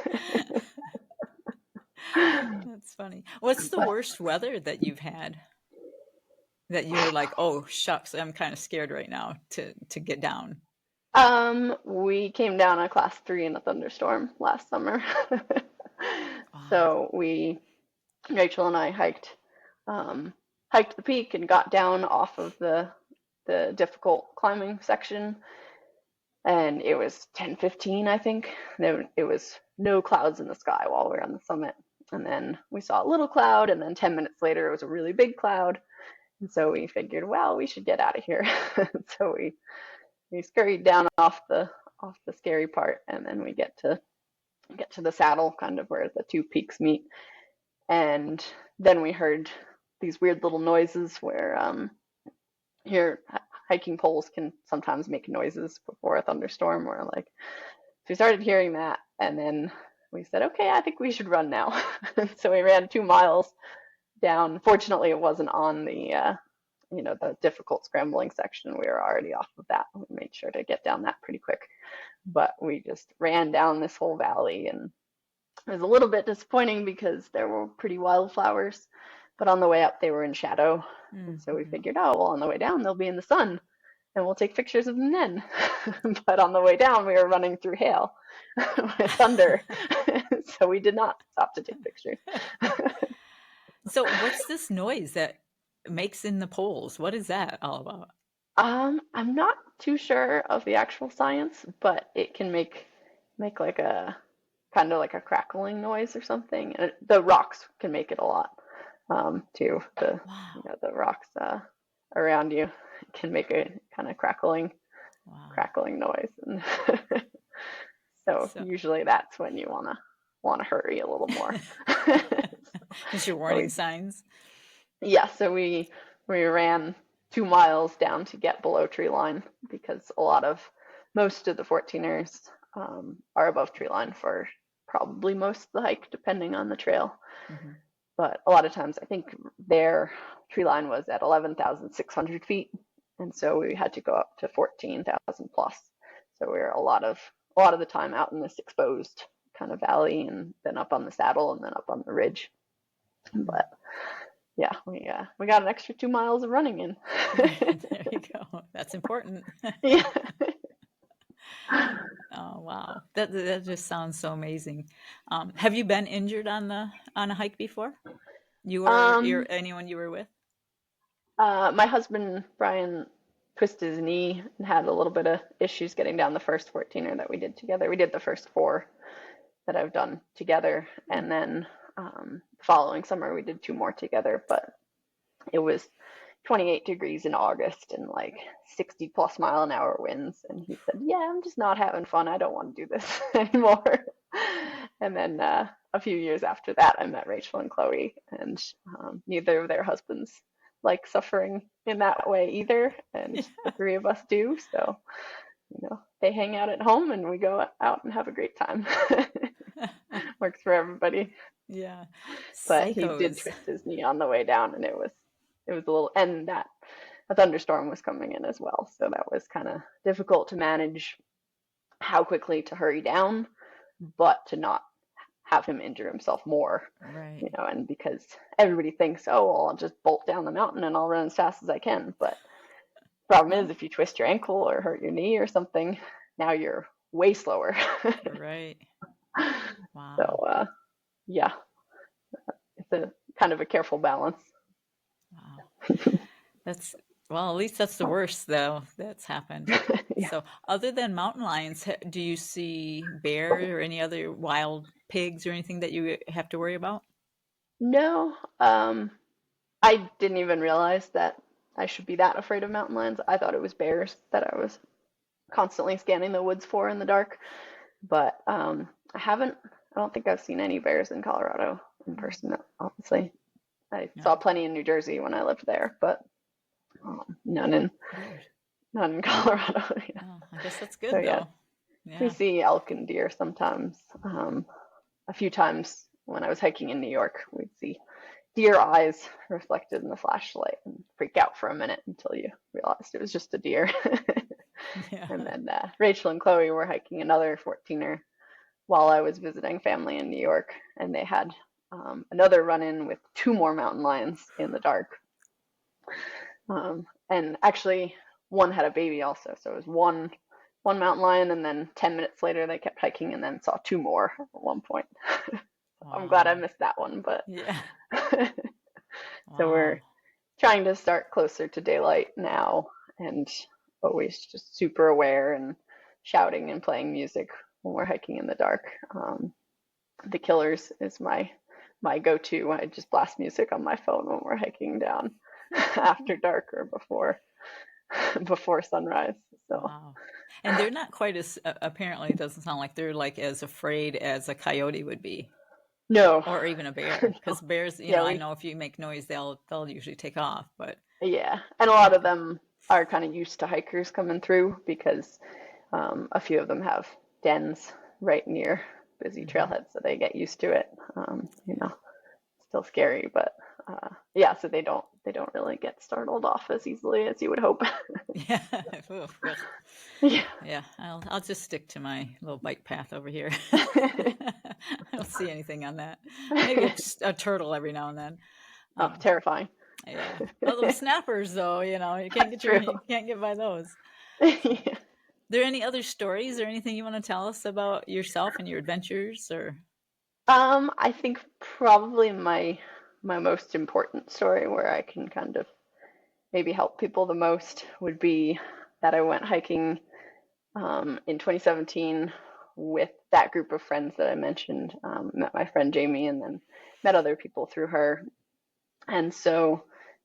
A: That's funny. What's the worst weather that you've had that you're like, oh shucks, I'm kind of scared right now to get down?
B: We came down a class 3 in a thunderstorm last summer. So Rachel and I hiked the peak and got down off of the difficult climbing section, and it was 10:15, I think. It was no clouds in the sky while we were on the summit, and then we saw a little cloud, and then 10 minutes later it was a really big cloud, and so we figured, well, we should get out of here. So we scurried down off the scary part, and then we get to get to the saddle, kind of where the two peaks meet. And then we heard these weird little noises where here hiking poles can sometimes make noises before a thunderstorm, or like, so we started hearing that, and then we said, okay, I think we should run now. So we ran 2 miles down. Fortunately, it wasn't on the the difficult scrambling section. We were already off of that. We made sure to get down that pretty quick. But we just ran down this whole valley, and it was a little bit disappointing because there were pretty wildflowers, but on the way up they were in shadow. And so we
A: Mm-hmm.
B: figured, oh, well, on the way down they'll be in the sun and we'll take pictures of them then. But on the way down we were running through hail with thunder. So we did not stop to take pictures.
A: So, what's this noise that makes in the poles? What is that all about?
B: I'm not too sure of the actual science, but it can make like a kind of like a crackling noise or something. And the rocks can make it a lot too. The
A: Wow.
B: the rocks around you can make a kind of
A: Wow.
B: crackling noise, and so
A: So,
B: usually that's when you wanna hurry a little more.
A: just your
B: So
A: warning signs.
B: yeah, so we ran 2 miles down to get below tree line because most of the 14ers are above tree line for probably most of the hike, depending on the trail.
A: Hmm.
B: But a lot of times, I think their tree line was at 11,600 feet, and so we had to go up to 14,000 plus. So we were a lot of the time out in this exposed kind of valley, and then up on the saddle, and then up on the ridge. But yeah, we got an extra 2 miles of running in.
A: There you go. That's important.
B: Yeah.
A: Oh wow, that just sounds so amazing. Have you been injured on a hike before? You or
B: Um,
A: anyone you were with?
B: my husband Brian twisted his knee and had a little bit of issues getting down the first 14er that we did together. We did the first four that I've done together, and then the following summer we did two more together. But it was 28 degrees in August and like 60 plus mile an hour winds, and he said, "Yeah, I'm just not having fun. I don't want to do this anymore." And then a few years after that, I met Rachel and Chloe, and neither of their husbands like suffering in that way either, and the three of us do. So, they hang out at home and we go out and have a great time. Works for everybody.
A: Yeah,
B: But he did
A: psychos.
B: twist his knee on the way down, and it was a little, and that a thunderstorm was coming in as well, so that was kind of difficult to manage how quickly to hurry down, but to not have him injure himself more,
A: Right.
B: and because everybody thinks, oh, well, I'll just bolt down the mountain and I'll run as fast as I can. But the problem is,
A: No.
B: if you twist your ankle or hurt your knee or something, now you're way slower.
A: Right.
B: So,
A: Wow.
B: yeah, it's a kind of a careful balance.
A: Wow. That's well, at least that's the worst though that's happened.
B: Yeah.
A: So, other than mountain lions, do you see bear or any other wild pigs or anything that you have to worry about?
B: No, I didn't even realize that I should be that afraid of mountain lions. I thought it was bears that I was constantly scanning the woods for in the dark. But I don't think I've seen any bears in Colorado in person, honestly. I
A: No.
B: saw plenty in New Jersey when I lived there, but none in
A: Weird.
B: none in Colorado. Yeah.
A: Oh, I guess that's
B: So
A: good
B: yeah,
A: though.
B: we
A: Yeah.
B: see elk and deer sometimes. A few times when I was hiking in New York, we'd see deer eyes reflected in the flashlight and freak out for a minute until you realized it was just a deer.
A: Yeah.
B: And then Rachel and Chloe were hiking another 14er while I was visiting family in New York, and they had another run-in with two more mountain lions in the dark. And actually, one had a baby also, so it was one mountain lion, and then 10 minutes later they kept hiking and then saw two more at one point. I'm glad I
A: Wow.
B: missed that one, but
A: Yeah.
B: so
A: Wow.
B: we're trying to start closer to daylight now, and always just super aware and shouting and playing music when we're hiking in the dark. The Killers is my go-to. I just blast music on my phone when we're hiking down after dark or before sunrise. So
A: Wow. And they're not quite as, apparently, it doesn't sound like they're like as afraid as a coyote would be,
B: No,
A: or even a bear.
B: no.
A: Because bears,
B: Yeah,
A: I know if you make noise, they'll usually take off. But
B: yeah, and a lot of them are kind of used to hikers coming through because a few of them have dens right near busy
A: mhm.
B: trailheads, so they get used to it. Still scary, but yeah, so they don't really get startled off as easily as you would hope.
A: Yeah, oof, ugh.
B: Yeah.
A: Yeah. I'll just stick to my little bike path over here. I don't see anything on that. Maybe a turtle every now and then.
B: Oh,
A: Um,
B: terrifying.
A: yeah. Oh, those snappers, though,
B: That's true.
A: you can't get by those.
B: Yeah.
A: There any other stories or anything you want to tell us about yourself and your adventures or?
B: I think probably my most important story where I can kind of maybe help people the most would be that I went hiking in 2017 with that group of friends that I mentioned. Met my friend Jamie and then met other people through her. And so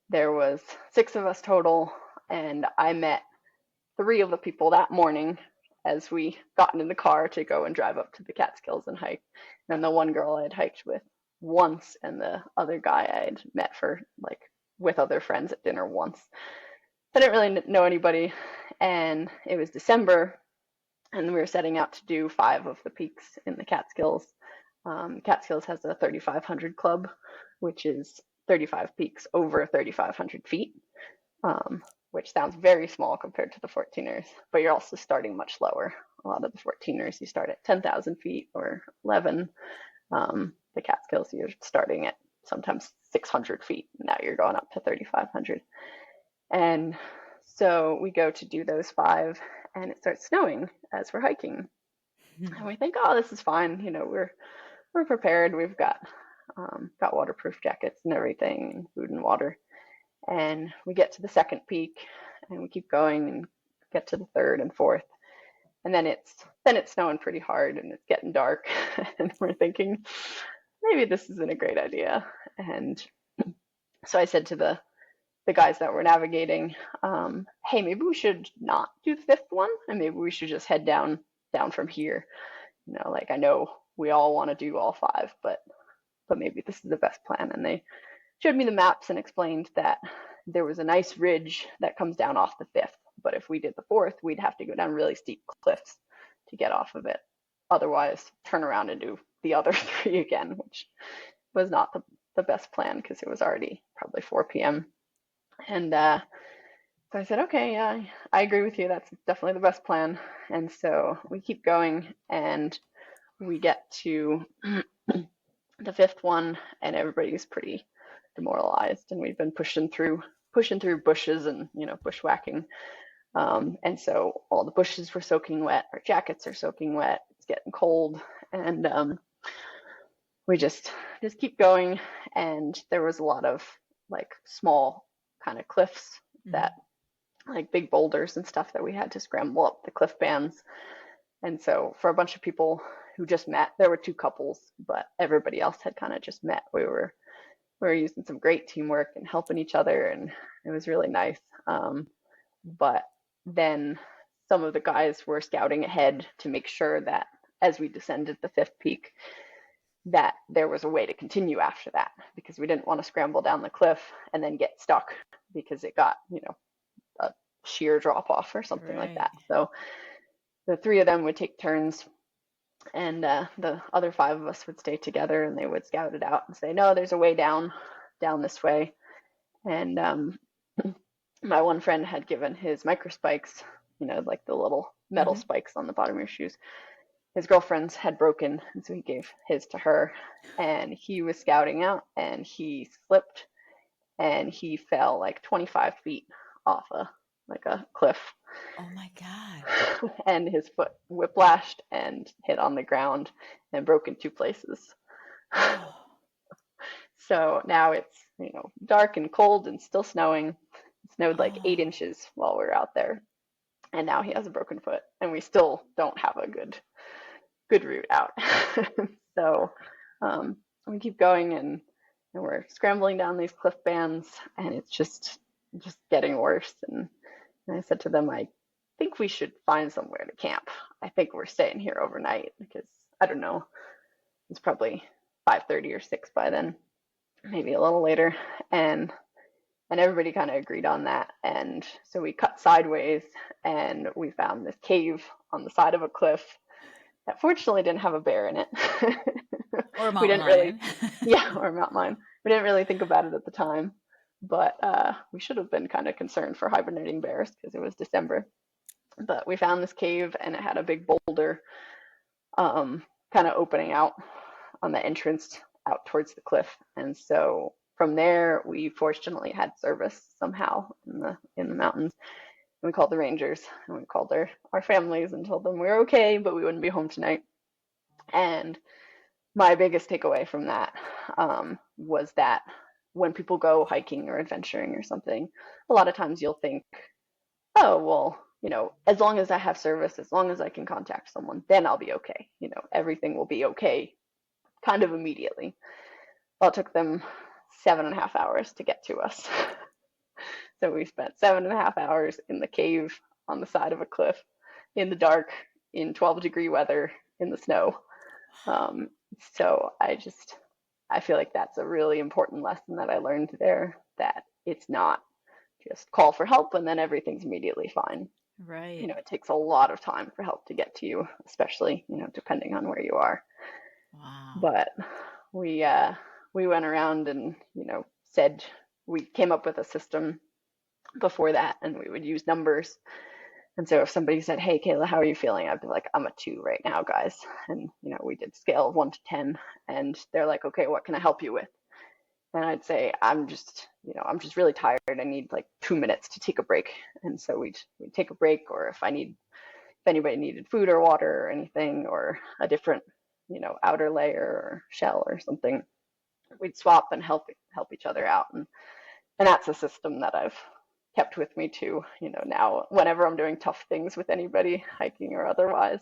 B: there was six of us total, and I met three of the people that morning as we got in the car to go and drive up to the Catskills and hike. And the one girl I had hiked with once, and the other guy I had met for like with other friends at dinner once. I didn't really know anybody, and it was December, and we were setting out to do five of the peaks in the Catskills. Catskills has a 3,500 club, which is 35 peaks over 3,500 feet, which sounds very small compared to the 14ers, but you're also starting much lower. A lot of the 14ers, you start at 10,000 feet or 11. The Catskills, you're starting at sometimes 600 feet. Now you're going up to 3,500. And so we go to do those five, and it starts snowing as we're hiking. And we think, oh, this is fine. We're prepared. We've got waterproof jackets and everything, and food and water. And we get to the second peak, and we keep going and get to the third and fourth. And then it's snowing pretty hard, and it's getting dark, and we're thinking maybe this isn't a great idea. And so I said to the guys that were navigating, hey, maybe we should not do the fifth one, and maybe we should just head down from here. Like I know we all want to do all five, but maybe this is the best plan. And they showed me the maps and explained that there was a nice ridge that comes down off the fifth, but if we did the fourth, we'd have to go down really steep cliffs to get off of it. Otherwise, turn around and do the other three again, which was not the best plan because it was already probably 4 p.m. And so I said, okay, yeah, I agree with you. That's definitely the best plan. And so we keep going, and we get to the fifth one, and everybody's pretty demoralized, and we've been pushing through bushes and bushwhacking. And so all the bushes were soaking wet, our jackets are soaking wet, it's getting cold, and we just keep going. And there was a lot of like small kind of cliffs that like big boulders and stuff that we had to scramble up the cliff bands. And so for a bunch of people who just met, there were two couples, but everybody else had kind of just met. We were using some great teamwork and helping each other, and it was really nice. But then some of the guys were scouting ahead to make sure that as we descended the fifth peak, that there was a way to continue after that, because we didn't want to scramble down the cliff and then get stuck because it got, a sheer drop off or something like
A: Right.
B: that. So the three of them would take turns, and the other five of us would stay together, and they would scout it out and say, no, there's a way down this way. And my one friend had given his micro spikes, like the little metal
A: Mm-hmm.
B: spikes on the bottom of your shoes. His girlfriend's had broken, and so he gave his to her. And he was scouting out, and he slipped, and he fell like 25 feet off a cliff,
A: Oh my God.
B: and his foot whiplashed and hit on the ground and broke in two places.
A: Oh.
B: So now it's, dark and cold and still snowing. It snowed like
A: Oh.
B: 8 inches while we were out there. And now he has a broken foot, and we still don't have a good route out. So we keep going, and we're scrambling down these cliff bands, and it's just getting worse. And I said to them, I think we should find somewhere to camp. I think we're staying here overnight because I don't know, it's probably 5:30 or 6 by then, maybe a little later. And everybody kind of agreed on that. And so we cut sideways and we found this cave on the side of a cliff that fortunately didn't have a bear in it.
A: Or a
B: We
A: mountain
B: didn't really,
A: lion.
B: yeah, or a mountain lion. We didn't really think about it at the time, but we should have been kind of concerned for hibernating bears because it was December. But we found this cave and it had a big boulder kind of opening out on the entrance out towards the cliff. And so from there, we fortunately had service somehow in the mountains. And we called the rangers and we called our families and told them we were okay, but we wouldn't be home tonight. And my biggest takeaway from that was that when people go hiking or adventuring or something, a lot of times you'll think, oh, well, as long as I have service, as long as I can contact someone, then I'll be okay. Everything will be okay kind of immediately. Well, it took them 7.5 hours to get to us. So we spent 7.5 hours in the cave on the side of a cliff in the dark, in 12-degree weather, in the snow. So I feel like that's a really important lesson that I learned there, that it's not just call for help and then everything's immediately fine.
A: Right.
B: It takes a lot of time for help to get to you, especially, depending on where you are.
A: Wow.
B: But we went around and, said we came up with a system before that and we would use numbers. And so if somebody said, hey, Kayla, how are you feeling? I'd be like, I'm a 2 right now, guys. And, we did scale of 1 to 10 and they're like, okay, what can I help you with? And I'd say, I'm just really tired. I need like 2 minutes to take a break. And so we'd take a break, or if anybody needed food or water or anything, or a different, outer layer or shell or something, we'd swap and help each other out. And that's a system that I've kept with me too. Now whenever I'm doing tough things with anybody, hiking or otherwise,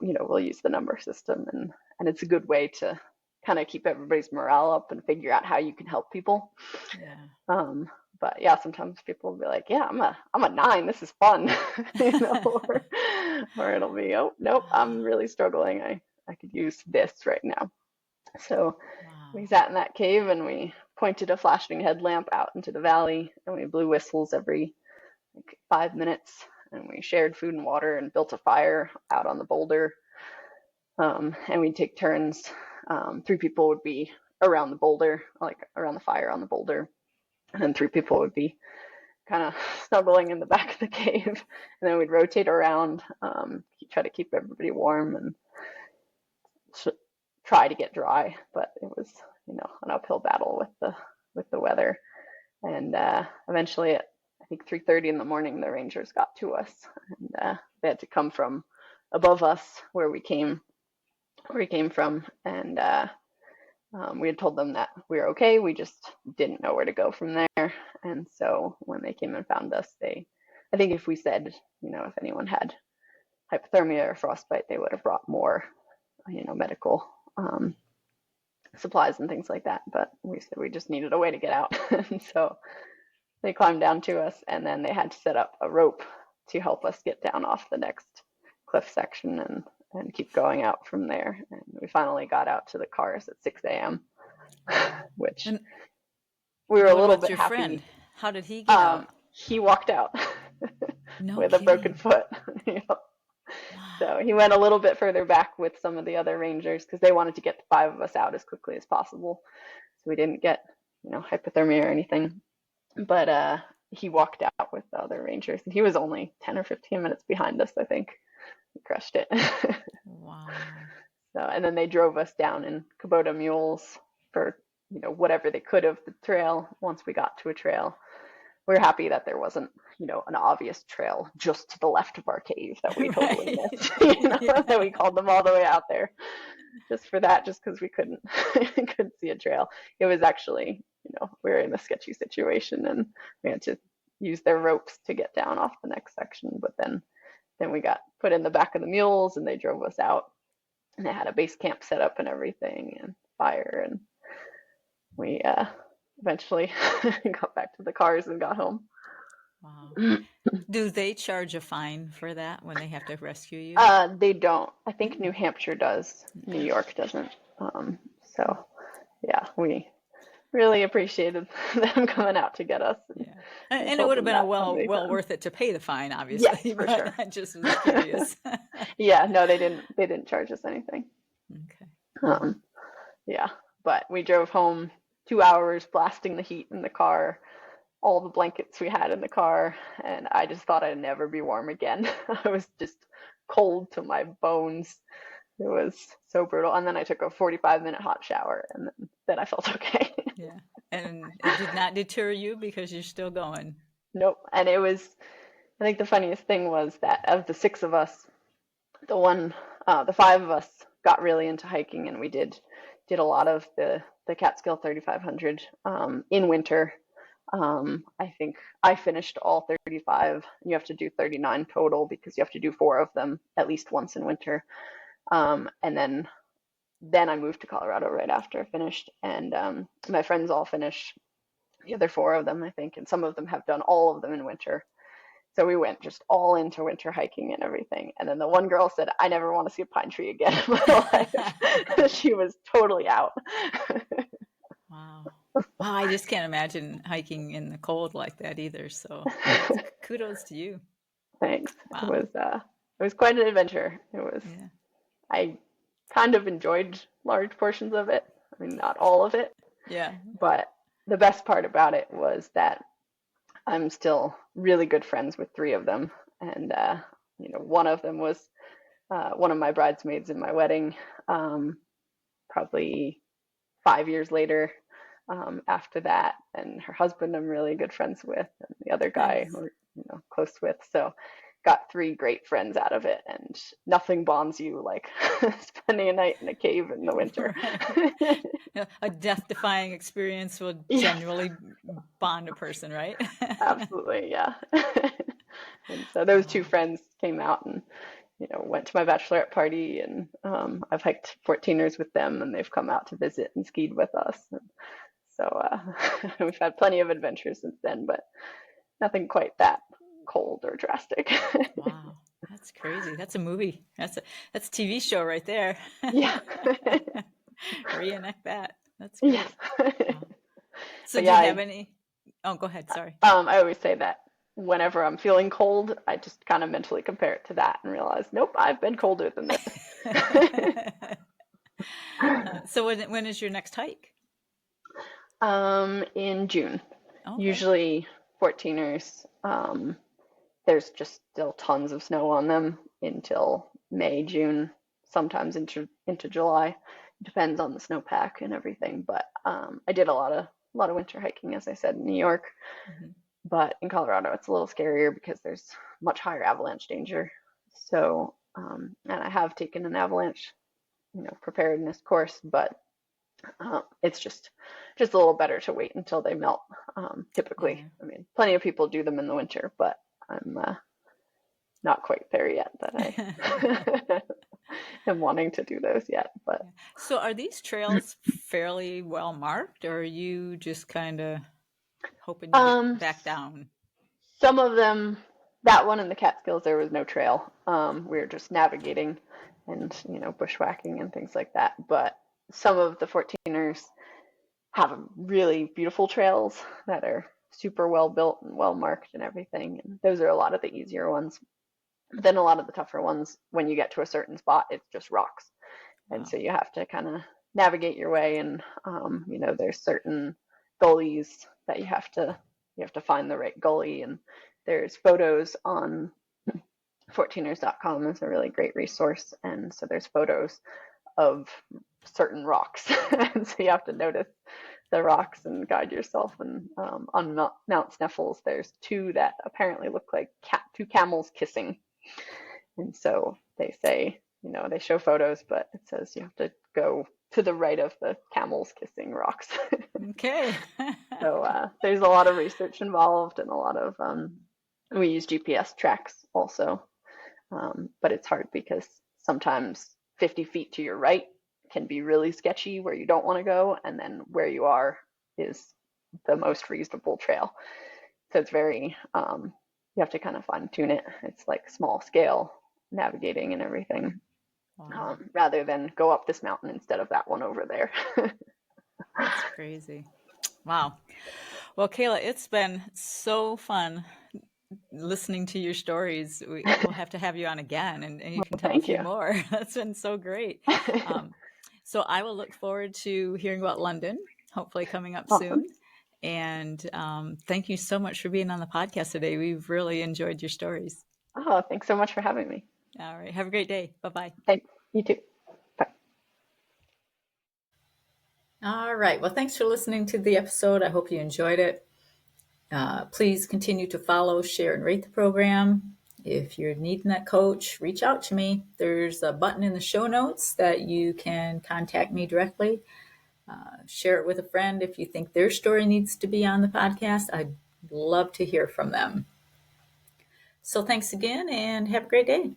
B: we'll use the number system, and it's a good way to kind of keep everybody's morale up and figure out how you can help people.
A: Yeah.
B: But yeah, sometimes people will be like, yeah, I'm a 9. This is fun, or it'll be, oh nope, I'm really struggling. I could use this right now. So
A: Wow.
B: we sat in that cave and we pointed a flashing headlamp out into the valley and we blew whistles every like 5 minutes, and we shared food and water and built a fire out on the boulder. And we'd take turns. 3 people would be around the boulder, like around the fire on the boulder, and then 3 people would be kind of snuggling in the back of the cave. And then we'd rotate around, try to keep everybody warm and try to get dry. But it was, an uphill battle with the weather. And eventually, at I think 3:30 in the morning, the rangers got to us, and they had to come from above us where we came from, and we had told them that we were okay. We just didn't know where to go from there. And so when they came and found us, I think if we said, if anyone had hypothermia or frostbite, they would have brought more, medical supplies and things like that. But we said we just needed a way to get out. And so they climbed down to us, and then they had to set up a rope to help us get down off the next cliff section and keep going out from there. And we finally got out to the cars at 6 a.m., which
A: And
B: we were a
A: what
B: little
A: about
B: bit
A: your
B: happy.
A: friend? How did he get out?
B: He walked out
A: No
B: with a broken
A: kidding.
B: foot. So
A: Wow.
B: he went a little bit further back with some of the other rangers because they wanted to get the 5 of us out as quickly as possible. So we didn't get, hypothermia or anything. But he walked out with the other rangers, and he was only 10 or 15 minutes behind us, I think. He crushed it.
A: Wow.
B: So, and then they drove us down in Kubota mules for, whatever they could of the trail once we got to a trail. We were happy that there wasn't, an obvious trail just to the left of our cave that we totally
A: Right.
B: missed,
A: Yeah.
B: that we called them all the way out there just for that, just because we couldn't see a trail. It was actually, we were in a sketchy situation and we had to use their ropes to get down off the next section. But then we got put in the back of the mules and they drove us out, and they had a base camp set up and everything and fire, and we eventually got back to the cars and got home.
A: Wow. Do they charge a fine for that when they have to rescue you?
B: They don't. I think New Hampshire does. New
A: Okay.
B: York doesn't. So yeah, we really appreciated them coming out to get us, and
A: Yeah.
B: I
A: And it
B: told
A: would have
B: them
A: been a
B: that
A: well
B: someday
A: well
B: soon.
A: worth it to pay the fine,
B: Yes,
A: obviously,
B: for
A: but
B: sure.
A: I just was curious.
B: Yeah, no, they didn't. They didn't charge us anything.
A: Okay. Wow.
B: Um, yeah, but we drove home 2 hours, blasting the heat in the car, all the blankets we had in the car, and I just thought I'd never be warm again. I was just cold to my bones. It was so brutal. And then I took a 45-minute hot shower, and then I felt okay.
A: Yeah. And it did not deter you because you're still going.
B: Nope. And it was, I think the funniest thing was that of the six of us, the five of us got really into hiking, and we did a lot of the Catskill 3500 in winter. I think I finished all 35. You have to do 39 total because you have to do four of them at least once in winter. And then I moved to Colorado right after I finished, and my friends all finished the other four of them, I think, and some of them have done all of them in winter. So we went just all into winter hiking and everything. And then the one girl said, I never want to see a pine tree again in my life. She was totally out.
A: Wow. Wow, I just can't imagine hiking in the cold like that either. So kudos to you.
B: Thanks.
A: Wow.
B: It was quite an adventure.
A: Yeah.
B: I kind of enjoyed large portions of it. I mean, not all of it,
A: Yeah.
B: but the best part about it was that I'm still really good friends with three of them. And, one of them was one of my bridesmaids in my wedding, probably 5 years later after that. And her husband, I'm really good friends with, and the other guy,
A: Nice.
B: we're close with. So got three great friends out of it, and nothing bonds you like spending a night in a cave in the winter.
A: Right. A death-defying experience will
B: Yes,
A: genuinely bond a person, right?
B: absolutely, yeah. And so those two
A: Wow.
B: friends came out and went to my bachelorette party, and I've hiked 14ers with them, and they've come out to visit and skied with us. And so we've had plenty of adventures since then, but nothing quite that cold or drastic.
A: Wow. That's crazy. That's a movie. That's a TV show right there.
B: Yeah.
A: Reenact that. That's
B: Yes.
A: great. Wow. So
B: But
A: do
B: yeah,
A: you have any? Oh, go ahead. Sorry.
B: I always say that whenever I'm feeling cold, I just kind of mentally compare it to that and realize, nope, I've been colder than this.
A: So when is your next hike?
B: In June,
A: Okay.
B: usually 14ers. There's just still tons of snow on them until May, June, sometimes into July. It depends on the snowpack and everything. But I did a lot of winter hiking, as I said, in New York.
A: Mhm.
B: But in Colorado, it's a little scarier because there's much higher avalanche danger. So, and I have taken an avalanche, preparedness course, but it's just a little better to wait until they melt. Typically,
A: Yeah.
B: I mean, plenty of people do them in the winter, but I'm not quite there yet that I am wanting to do those yet. But
A: Yeah. So are these trails fairly well marked, or are you just kind of hoping you get
B: um,
A: back down?
B: some of them, that one in the Catskills, there was no trail. We were just navigating and bushwhacking and things like that. But some of the 14ers have really beautiful trails that are super well built and well marked and everything. And those are a lot of the easier ones. But then a lot of the tougher ones, when you get to a certain spot, it's just rocks. And
A: Wow.
B: so you have to kind of navigate your way. And there's certain gullies that you have to find the right gully. And there's photos on 14ers.com is a really great resource. And so there's photos of certain rocks. And so you have to notice the rocks and guide yourself. And on Mount Sneffels, there's two that apparently look like two camels kissing. And so they say, they show photos, but it says you have to go to the right of the camels kissing rocks.
A: Okay.
B: So there's a lot of research involved, and a lot of we use GPS tracks also, but it's hard because sometimes 50 feet to your right can be really sketchy where you don't want to go, and then where you are is the most reasonable trail. So it's very, you have to kind of fine tune it. It's like small scale navigating and everything,
A: Wow,
B: rather than go up this mountain instead of that one over there.
A: that's crazy. Wow. Well, Kayla, it's been so fun listening to your stories. We'll have to have you on again, and you can tell a
B: Thank
A: few
B: you.
A: more. That's been so great. Um, so I will look forward to hearing about London, hopefully coming up
B: Awesome.
A: soon. And thank you so much for being on the podcast today. We've really enjoyed your stories.
B: Oh, thanks so much for having me.
A: All right. Have a great day. Bye bye.
B: Thanks. You too. Bye.
A: All right. Well, thanks for listening to the episode. I hope you enjoyed it. Please continue to follow, share, and rate the program. If you're needing that coach, reach out to me. There's a button in the show notes that you can contact me directly. Share it with a friend if you think their story needs to be on the podcast. I'd love to hear from them. So thanks again and have a great day.